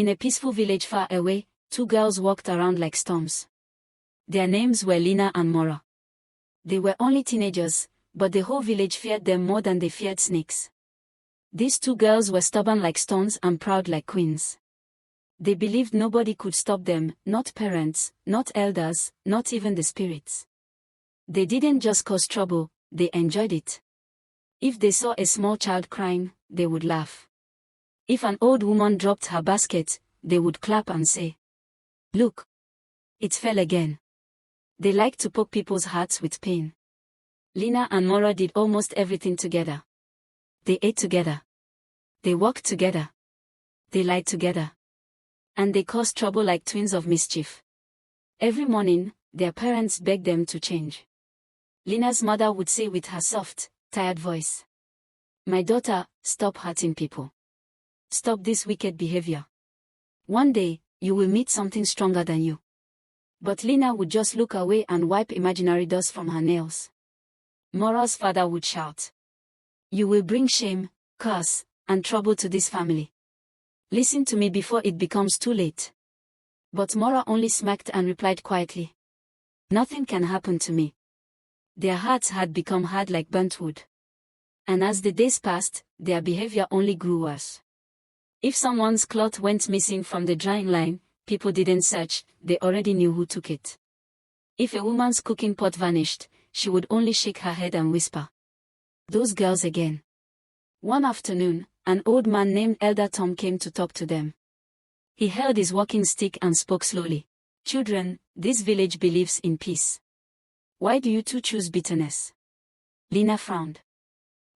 In a peaceful village far away, two girls walked around like storms. Their names were Lina and Mora. They were only teenagers, but the whole village feared them more than they feared snakes. These two girls were stubborn like stones and proud like queens. They believed nobody could stop them, not parents, not elders, not even the spirits. They didn't just cause trouble, they enjoyed it. If they saw a small child crying, they would laugh. If an old woman dropped her basket, they would clap and say, "Look! It fell again." They liked to poke people's hearts with pain. Lina and Mora did almost everything together. They ate together. They walked together. They lied together. And they caused trouble like twins of mischief. Every morning, their parents begged them to change. Lina's mother would say with her soft, tired voice, "My daughter, stop hurting people. Stop this wicked behavior. One day, you will meet something stronger than you." But Lina would just look away and wipe imaginary dust from her nails. Mora's father would shout, "You will bring shame, curse, and trouble to this family. Listen to me before it becomes too late." But Mora only smirked and replied quietly, "Nothing can happen to me." Their hearts had become hard like burnt wood. And as the days passed, their behavior only grew worse. If someone's cloth went missing from the drying line, people didn't search, they already knew who took it. If a woman's cooking pot vanished, she would only shake her head and whisper, "Those girls again." One afternoon, an old man named Elder Tom came to talk to them. He held his walking stick and spoke slowly. "Children, this village believes in peace. Why do you two choose bitterness?" Lina frowned.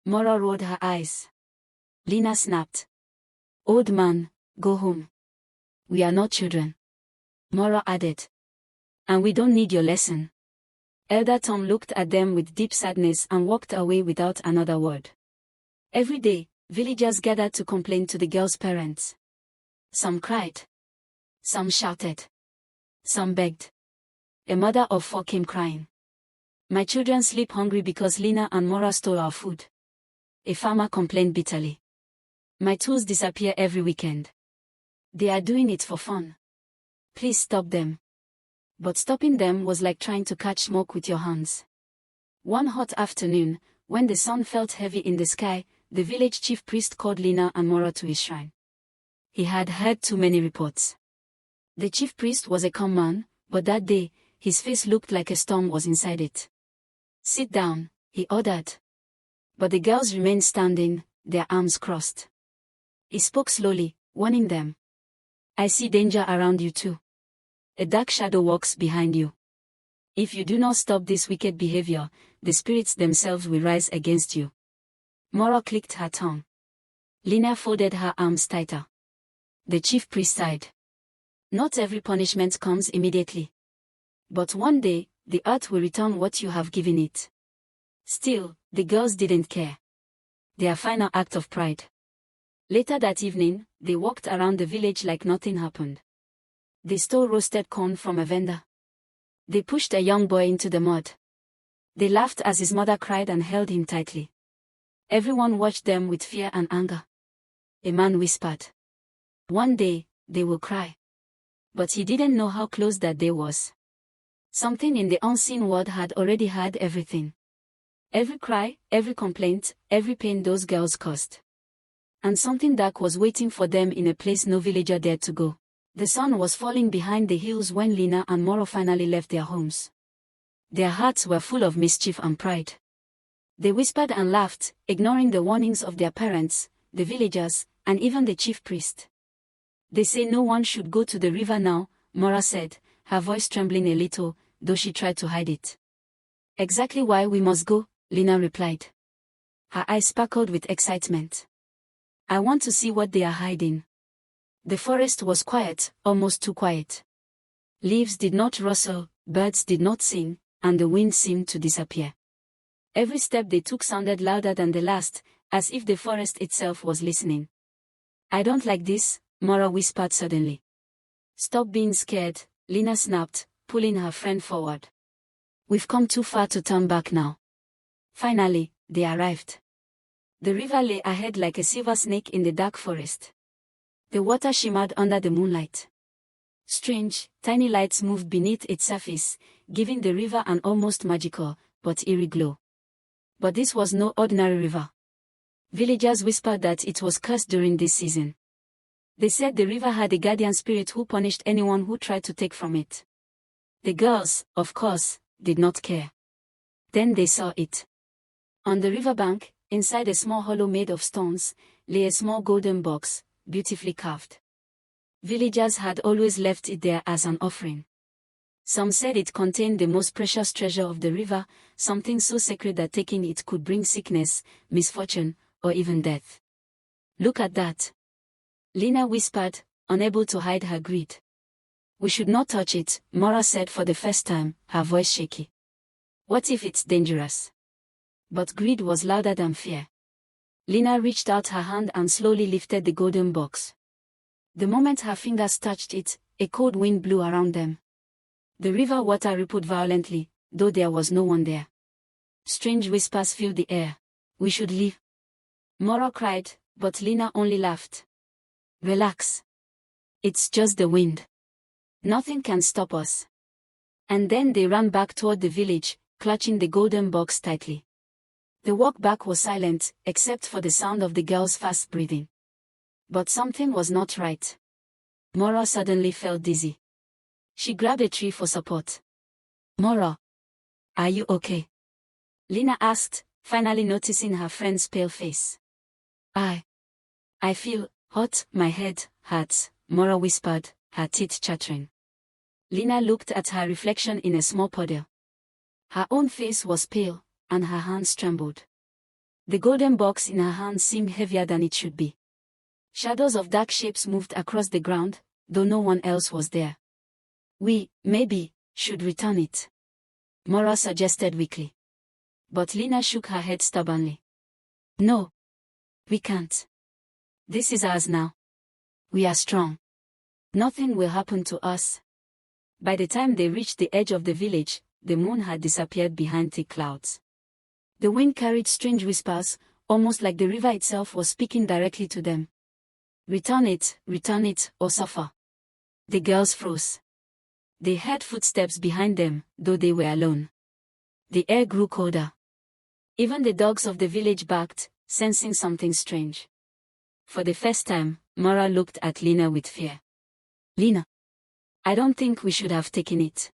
Mora rolled her eyes. Lina snapped, "Old man, go home. We are not children." Mora added, "And we don't need your lesson." Elder Tom looked at them with deep sadness and walked away without another word. Every day, villagers gathered to complain to the girls' parents. Some cried. Some shouted. Some begged. A mother of 4 came crying, "My children sleep hungry because Lina and Mora stole our food." A farmer complained bitterly, "My tools disappear every weekend. They are doing it for fun. Please stop them." But stopping them was like trying to catch smoke with your hands. One hot afternoon, when the sun felt heavy in the sky, the village chief priest called Lina and Mora to his shrine. He had heard too many reports. The chief priest was a calm man, but that day, his face looked like a storm was inside it. "Sit down," he ordered. But the girls remained standing, their arms crossed. He spoke slowly, warning them. "I see danger around you too. A dark shadow walks behind you. If you do not stop this wicked behavior, the spirits themselves will rise against you." Mora clicked her tongue. Lina folded her arms tighter. The chief priest sighed. "Not every punishment comes immediately. But one day, the earth will return what you have given it." Still, the girls didn't care. Their final act of pride. Later that evening, they walked around the village like nothing happened. They stole roasted corn from a vendor. They pushed a young boy into the mud. They laughed as his mother cried and held him tightly. Everyone watched them with fear and anger. A man whispered, "One day, they will cry." But he didn't know how close that day was. Something in the unseen world had already heard everything. Every cry, every complaint, every pain those girls caused. And something dark was waiting for them in a place no villager dared to go. The sun was falling behind the hills when Lina and Mora finally left their homes. Their hearts were full of mischief and pride. They whispered and laughed, ignoring the warnings of their parents, the villagers, and even the chief priest. "They say no one should go to the river now," Mora said, her voice trembling a little, though she tried to hide it. "Exactly why we must go," Lina replied. Her eyes sparkled with excitement. "I want to see what they are hiding." The forest was quiet, almost too quiet. Leaves did not rustle, birds did not sing, and the wind seemed to disappear. Every step they took sounded louder than the last, as if the forest itself was listening. "I don't like this," Mora whispered suddenly. "Stop being scared," Lina snapped, pulling her friend forward. "We've come too far to turn back now." Finally, they arrived. The river lay ahead like a silver snake in the dark forest. The water shimmered under the moonlight. Strange, tiny lights moved beneath its surface, giving the river an almost magical, but eerie glow. But this was no ordinary river. Villagers whispered that it was cursed during this season. They said the river had a guardian spirit who punished anyone who tried to take from it. The girls, of course, did not care. Then they saw it. On the riverbank, inside a small hollow made of stones, lay a small golden box, beautifully carved. Villagers had always left it there as an offering. Some said it contained the most precious treasure of the river, something so sacred that taking it could bring sickness, misfortune, or even death. "Look at that," Lina whispered, unable to hide her greed. "We should not touch it," Mora said for the first time, her voice shaky. "What if it's dangerous?" But greed was louder than fear. Lina reached out her hand and slowly lifted the golden box. The moment her fingers touched it, a cold wind blew around them. The river water rippled violently, though there was no one there. Strange whispers filled the air. "We should leave," Mora cried, but Lina only laughed. "Relax. It's just the wind. Nothing can stop us." And then they ran back toward the village, clutching the golden box tightly. The walk back was silent, except for the sound of the girls' fast breathing. But something was not right. Mora suddenly felt dizzy. She grabbed a tree for support. "Mora, are you okay?" Lina asked, finally noticing her friend's pale face. I feel hot, my head hurts," Mora whispered, her teeth chattering. Lina looked at her reflection in a small puddle. Her own face was pale, and her hands trembled. The golden box in her hand seemed heavier than it should be. Shadows of dark shapes moved across the ground, though no one else was there. "We, maybe, should return it," Mora suggested weakly. But Lina shook her head stubbornly. "No. We can't. This is ours now. We are strong. Nothing will happen to us." By the time they reached the edge of the village, the moon had disappeared behind thick clouds. The wind carried strange whispers, almost like the river itself was speaking directly to them. Return it, or suffer." The girls froze. They heard footsteps behind them, though they were alone. The air grew colder. Even the dogs of the village barked, sensing something strange. For the first time, Mora looked at Lina with fear. "Lina, I don't think we should have taken it."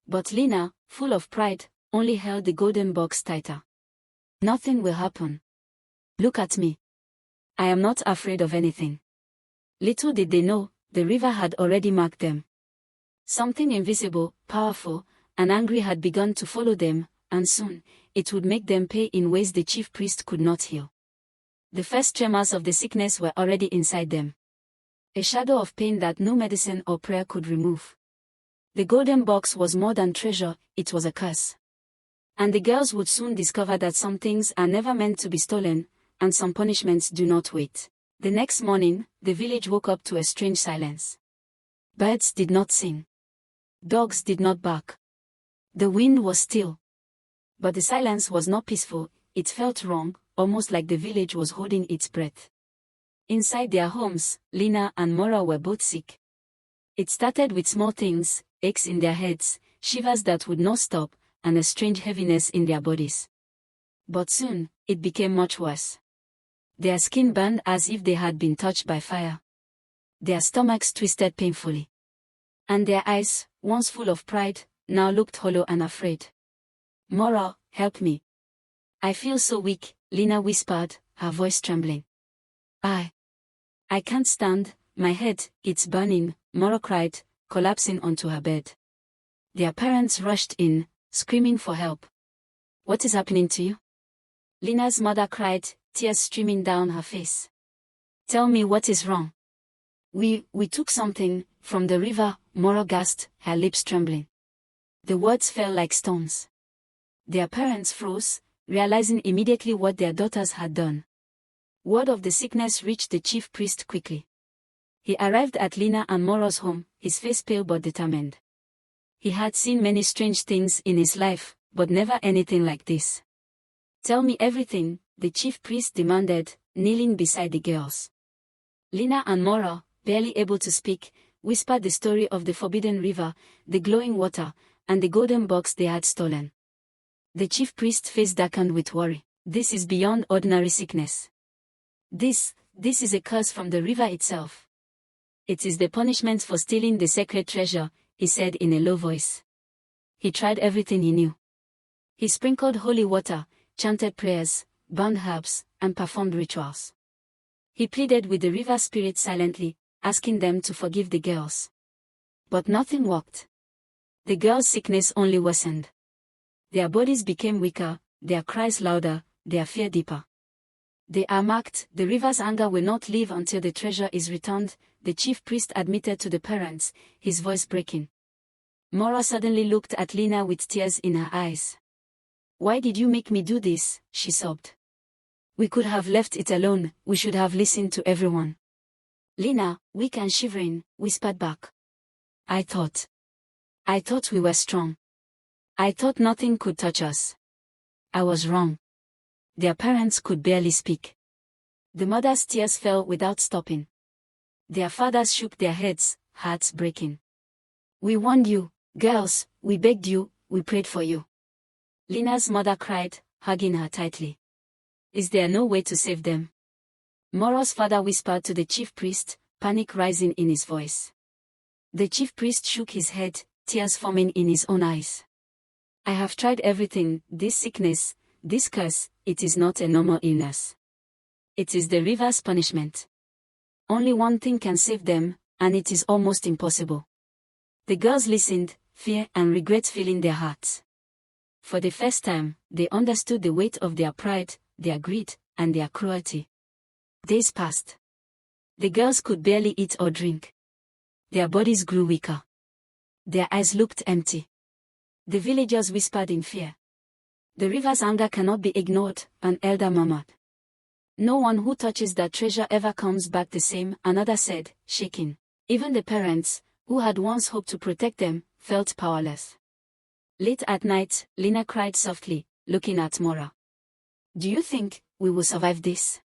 But Lina, full of pride, only held the golden box tighter. "Nothing will happen. Look at me. I am not afraid of anything." Little did they know, the river had already marked them. Something invisible, powerful, and angry had begun to follow them, and soon, it would make them pay in ways the chief priest could not heal. The first tremors of the sickness were already inside them. A shadow of pain that no medicine or prayer could remove. The golden box was more than treasure, it was a curse. And the girls would soon discover that some things are never meant to be stolen, and some punishments do not wait. The next morning, the village woke up to a strange silence. Birds did not sing. Dogs did not bark. The wind was still. But the silence was not peaceful, it felt wrong, almost like the village was holding its breath. Inside their homes, Lina and Mora were both sick. It started with small things, aches in their heads, shivers that would not stop, and a strange heaviness in their bodies. But soon, it became much worse. Their skin burned as if they had been touched by fire. Their stomachs twisted painfully. And their eyes, once full of pride, now looked hollow and afraid. "Mora, help me. I feel so weak," Lina whispered, her voice trembling. I can't stand, my head, it's burning," Mora cried, collapsing onto her bed. Their parents rushed in, screaming for help. "What is happening to you?" Lina's mother cried, tears streaming down her face. "Tell me what is wrong." We took something from the river," Mora gasped, her lips trembling. The words fell like stones. Their parents froze, realizing immediately what their daughters had done. Word of the sickness reached the chief priest quickly. He arrived at Lina and Mora's home, his face pale but determined. He had seen many strange things in his life, but never anything like this. "Tell me everything," the chief priest demanded, kneeling beside the girls. Lina and Mora, barely able to speak, whispered the story of the forbidden river, the glowing water, and the golden box they had stolen. The chief priest's face darkened with worry. This is beyond ordinary sickness. This is a curse from the river itself. It is the punishment for stealing the sacred treasure, he said in a low voice. He tried everything he knew. He sprinkled holy water, chanted prayers, burned herbs, and performed rituals. He pleaded with the river spirits silently, asking them to forgive the girls. But nothing worked. The girls' sickness only worsened. Their bodies became weaker, their cries louder, their fear deeper. They are marked, the river's anger will not leave until the treasure is returned, the chief priest admitted to the parents, his voice breaking. Mora suddenly looked at Lina with tears in her eyes. "Why did you make me do this?" she sobbed. "We could have left it alone, we should have listened to everyone." Lina, weak and shivering, whispered back. I thought we were strong. I thought nothing could touch us. I was wrong." Their parents could barely speak. The mothers' tears fell without stopping. Their fathers shook their heads, hearts breaking. "We warned you, girls, we begged you, we prayed for you." Lina's mother cried, hugging her tightly. "Is there no way to save them?" Mora's father whispered to the chief priest, panic rising in his voice. The chief priest shook his head, tears forming in his own eyes. "I have tried everything, this sickness, this curse, it is not a normal illness. It is the river's punishment. Only one thing can save them, and it is almost impossible." The girls listened, fear and regret filling their hearts. For the first time, they understood the weight of their pride, their greed, and their cruelty. Days passed. The girls could barely eat or drink. Their bodies grew weaker. Their eyes looked empty. The villagers whispered in fear. "The river's anger cannot be ignored," an elder murmured. "No one who touches that treasure ever comes back the same," another said, shaking. Even the parents, who had once hoped to protect them, felt powerless. Late at night, Lina cried softly, looking at Mora. "Do you think we will survive this?"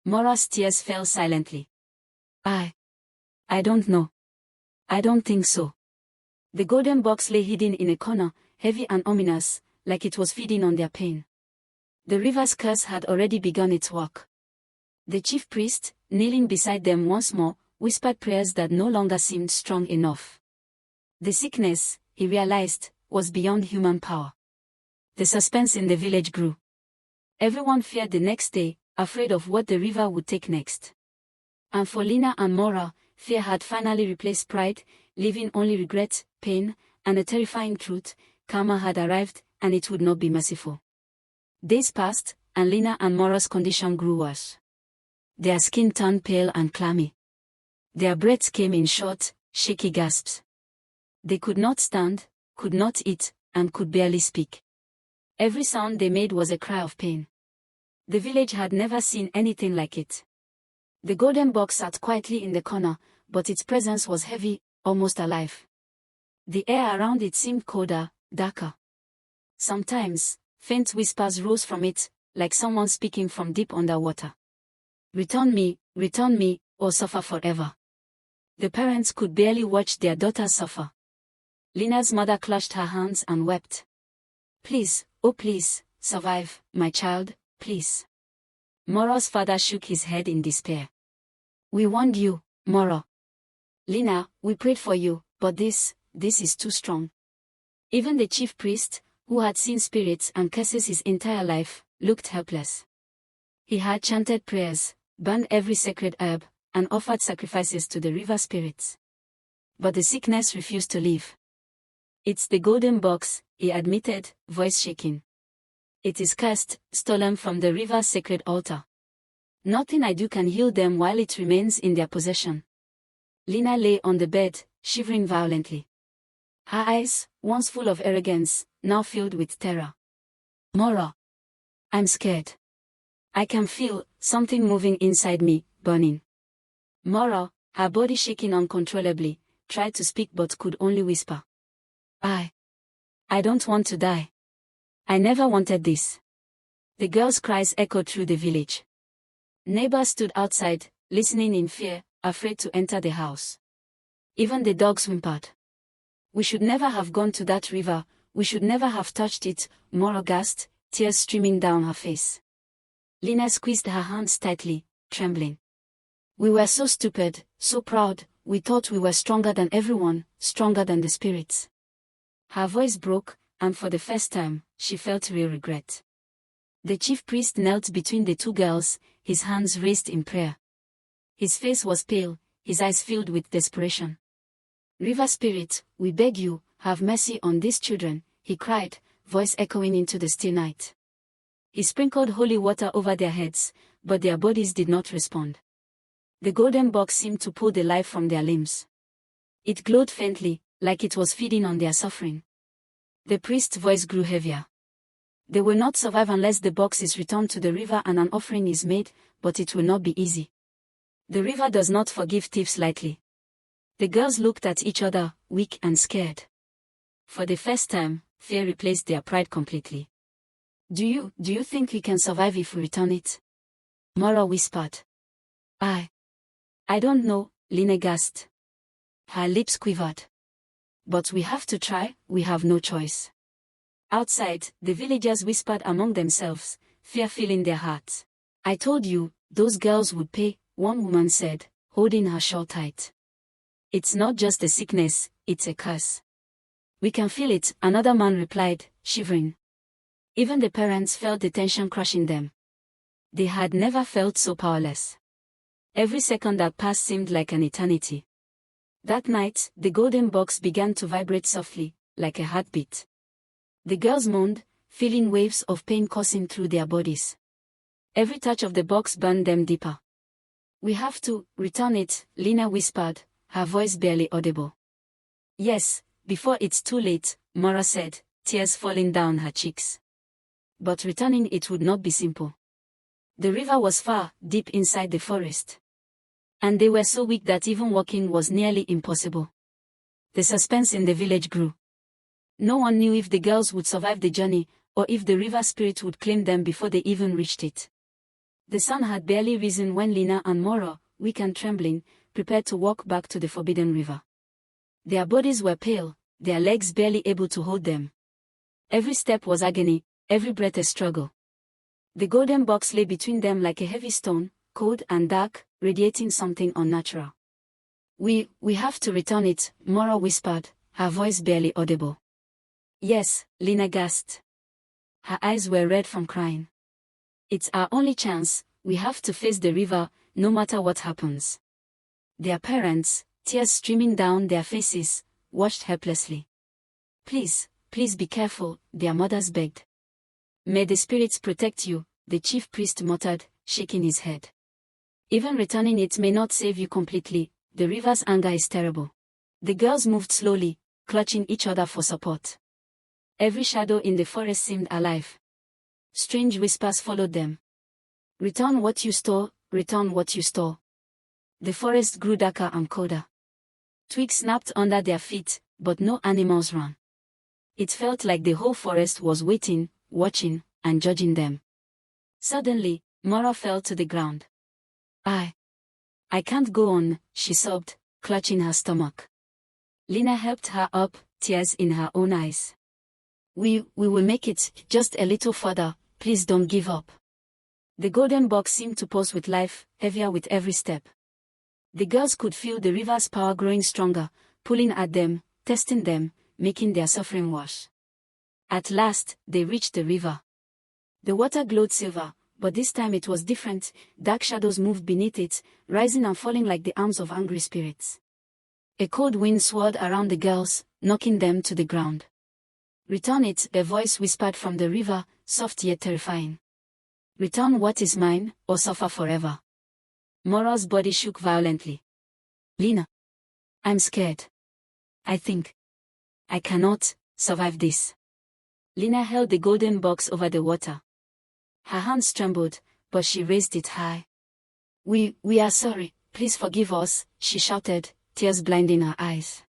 Mora's tears fell silently. I don't know. I don't think so." The golden box lay hidden in a corner, heavy and ominous, like it was feeding on their pain. The river's curse had already begun its work. The chief priest, kneeling beside them once more, whispered prayers that no longer seemed strong enough. The sickness, he realized, was beyond human power. The suspense in the village grew. Everyone feared the next day, afraid of what the river would take next. And for Lina and Mora, fear had finally replaced pride, leaving only regret, pain, and a terrifying truth: karma had arrived, and it would not be merciful. Days passed, and Lina and Mora's condition grew worse. Their skin turned pale and clammy. Their breaths came in short, shaky gasps. They could not stand, could not eat, and could barely speak. Every sound they made was a cry of pain. The village had never seen anything like it. The golden box sat quietly in the corner, but its presence was heavy, almost alive. The air around it seemed colder, darker. Sometimes, faint whispers rose from it, like someone speaking from deep underwater. Return me, or suffer forever." The parents could barely watch their daughters suffer. Lina's mother clutched her hands and wept. "Please, oh please, survive, my child, please." Mora's father shook his head in despair. "We warned you, Mora. Lina, we prayed for you, but this is too strong." Even the chief priest, who had seen spirits and curses his entire life, looked helpless. He had chanted prayers, burned every sacred herb, and offered sacrifices to the river spirits. But the sickness refused to leave. "It's the golden box," he admitted, voice shaking. "It is cursed, stolen from the river's sacred altar. Nothing I do can heal them while it remains in their possession." Lina lay on the bed, shivering violently. Her eyes, once full of arrogance, now filled with terror. "Mora, I'm scared. I can feel something moving inside me, burning." Mora, her body shaking uncontrollably, tried to speak but could only whisper. I don't want to die. I never wanted this." The girl's cries echoed through the village. Neighbors stood outside, listening in fear, afraid to enter the house. Even the dogs whimpered. We should never have gone to that river, we should never have touched it, Mora gasped, tears streaming down her face. Lina squeezed her hands tightly, trembling. We were so stupid, so proud, we thought we were stronger than everyone, stronger than the spirits. Her voice broke, and for the first time, she felt real regret. The chief priest knelt between the two girls, his hands raised in prayer. His face was pale, his eyes filled with desperation. River spirit, we beg you, have mercy on these children, he cried, voice echoing into the still night. He sprinkled holy water over their heads, but their bodies did not respond. The golden box seemed to pull the life from their limbs. It glowed faintly, like it was feeding on their suffering. The priest's voice grew heavier. They will not survive unless the box is returned to the river and an offering is made, but it will not be easy. The river does not forgive thieves lightly. The girls looked at each other, weak and scared. For the first time, fear replaced their pride completely. Do you think we can survive if we return it? Mora whispered. I don't know, Lina gasped. Her lips quivered. But we have to try, we have no choice. Outside, the villagers whispered among themselves, fear filling their hearts. I told you, those girls would pay, one woman said, holding her shawl tight. It's not just a sickness, it's a curse. We can feel it, another man replied, shivering. Even the parents felt the tension crushing them. They had never felt so powerless. Every second that passed seemed like an eternity. That night, the golden box began to vibrate softly, like a heartbeat. The girls moaned, feeling waves of pain coursing through their bodies. Every touch of the box burned them deeper. We have to return it, Lina whispered, her voice barely audible. Yes, before it's too late, Mora said, tears falling down her cheeks. But returning it would not be simple. The river was far, deep inside the forest. And they were so weak that even walking was nearly impossible. The suspense in the village grew. No one knew if the girls would survive the journey, or if the river spirit would claim them before they even reached it. The sun had barely risen when Lina and Mora, weak and trembling, prepared to walk back to the forbidden river. Their bodies were pale, their legs barely able to hold them. Every step was agony, every breath a struggle. The golden box lay between them like a heavy stone, cold and dark, radiating something unnatural. We have to return it, Mora whispered, her voice barely audible. Yes, Lina gasped. Her eyes were red from crying. It's our only chance, we have to face the river, no matter what happens. Their parents, tears streaming down their faces, watched helplessly. Please be careful, their mothers begged. May the spirits protect you, the chief priest muttered, shaking his head. Even returning it may not save you completely, the river's anger is terrible. The girls moved slowly, clutching each other for support. Every shadow in the forest seemed alive. Strange whispers followed them. Return what you stole, return what you stole. The forest grew darker and colder. Twigs snapped under their feet, but no animals ran. It felt like the whole forest was waiting, watching, and judging them. Suddenly, Mora fell to the ground. I can't go on, she sobbed, clutching her stomach. Lina helped her up, tears in her own eyes. We will make it, just a little further, please don't give up. The golden box seemed to pulse with life, heavier with every step. The girls could feel the river's power growing stronger, pulling at them, testing them, making their suffering worse. At last, they reached the river. The water glowed silver, but this time it was different. Dark shadows moved beneath it, rising and falling like the arms of angry spirits. A cold wind swirled around the girls, knocking them to the ground. Return it, a voice whispered from the river, soft yet terrifying. Return what is mine, or suffer forever. Mora's body shook violently. Lina. I'm scared. I think I cannot survive this. Lina held the golden box over the water. Her hands trembled, but she raised it high. We are sorry, please forgive us, she shouted, tears blinding her eyes.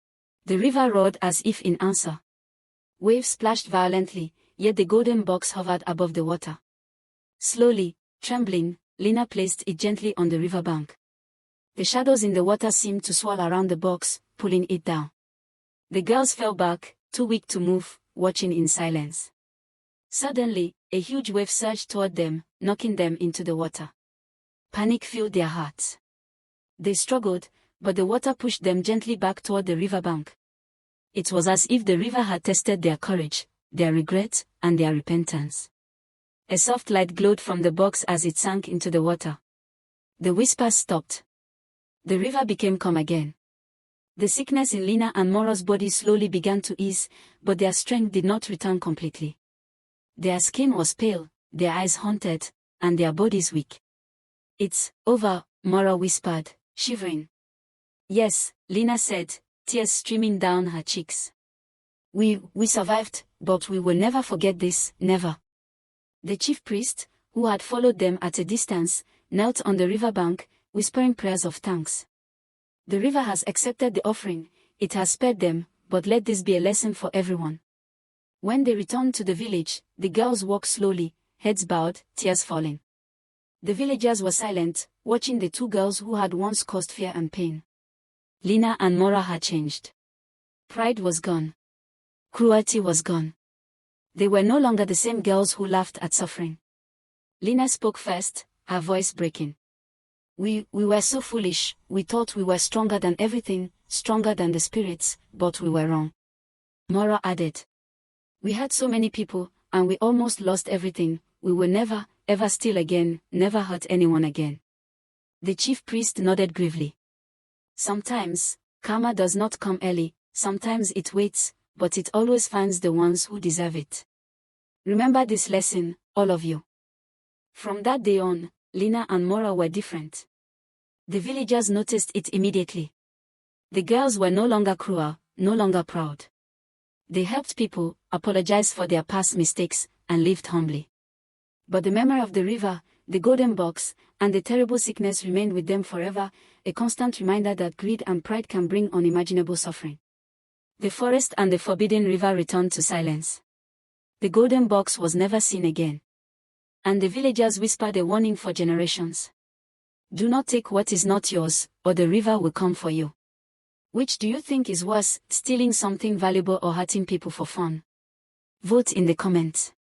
The river roared as if in answer. Waves splashed violently, yet the golden box hovered above the water. Slowly, trembling, Lina placed it gently on the riverbank. The shadows in the water seemed to swirl around the box, pulling it down. The girls fell back, too weak to move, watching in silence. Suddenly, a huge wave surged toward them, knocking them into the water. Panic filled their hearts. They struggled, but the water pushed them gently back toward the riverbank. It was as if the river had tested their courage, their regret, and their repentance. A soft light glowed from the box as it sank into the water. The whispers stopped. The river became calm again. The sickness in Lina and Mora's body slowly began to ease, but their strength did not return completely. Their skin was pale, their eyes haunted, and their bodies weak. "It's over," Mora whispered, shivering. "Yes," Lina said, tears streaming down her cheeks. We survived, but we will never forget this, never." The chief priest, who had followed them at a distance, knelt on the riverbank, whispering prayers of thanks. "The river has accepted the offering, it has spared them, but let this be a lesson for everyone." When they returned to the village, the girls walked slowly, heads bowed, tears falling. The villagers were silent, watching the two girls who had once caused fear and pain. Lina and Mora had changed. Pride was gone. Cruelty was gone. They were no longer the same girls who laughed at suffering. Lina spoke first, her voice breaking. We were so foolish, we thought we were stronger than everything, stronger than the spirits, but we were wrong." Mora added. "We had so many people, and we almost lost everything. We will never, ever steal again, never hurt anyone again." The chief priest nodded gravely. "Sometimes, karma does not come early, sometimes it waits, but it always finds the ones who deserve it. Remember this lesson, all of you." From that day on, Lina and Mora were different. The villagers noticed it immediately. The girls were no longer cruel, no longer proud. They helped people, apologized for their past mistakes, and lived humbly. But the memory of the river, the golden box, and the terrible sickness remained with them forever, a constant reminder that greed and pride can bring unimaginable suffering. The forest and the forbidden river returned to silence. The golden box was never seen again. And the villagers whispered a warning for generations. "Do not take what is not yours, or the river will come for you." Which do you think is worse, stealing something valuable or hurting people for fun? Vote in the comments.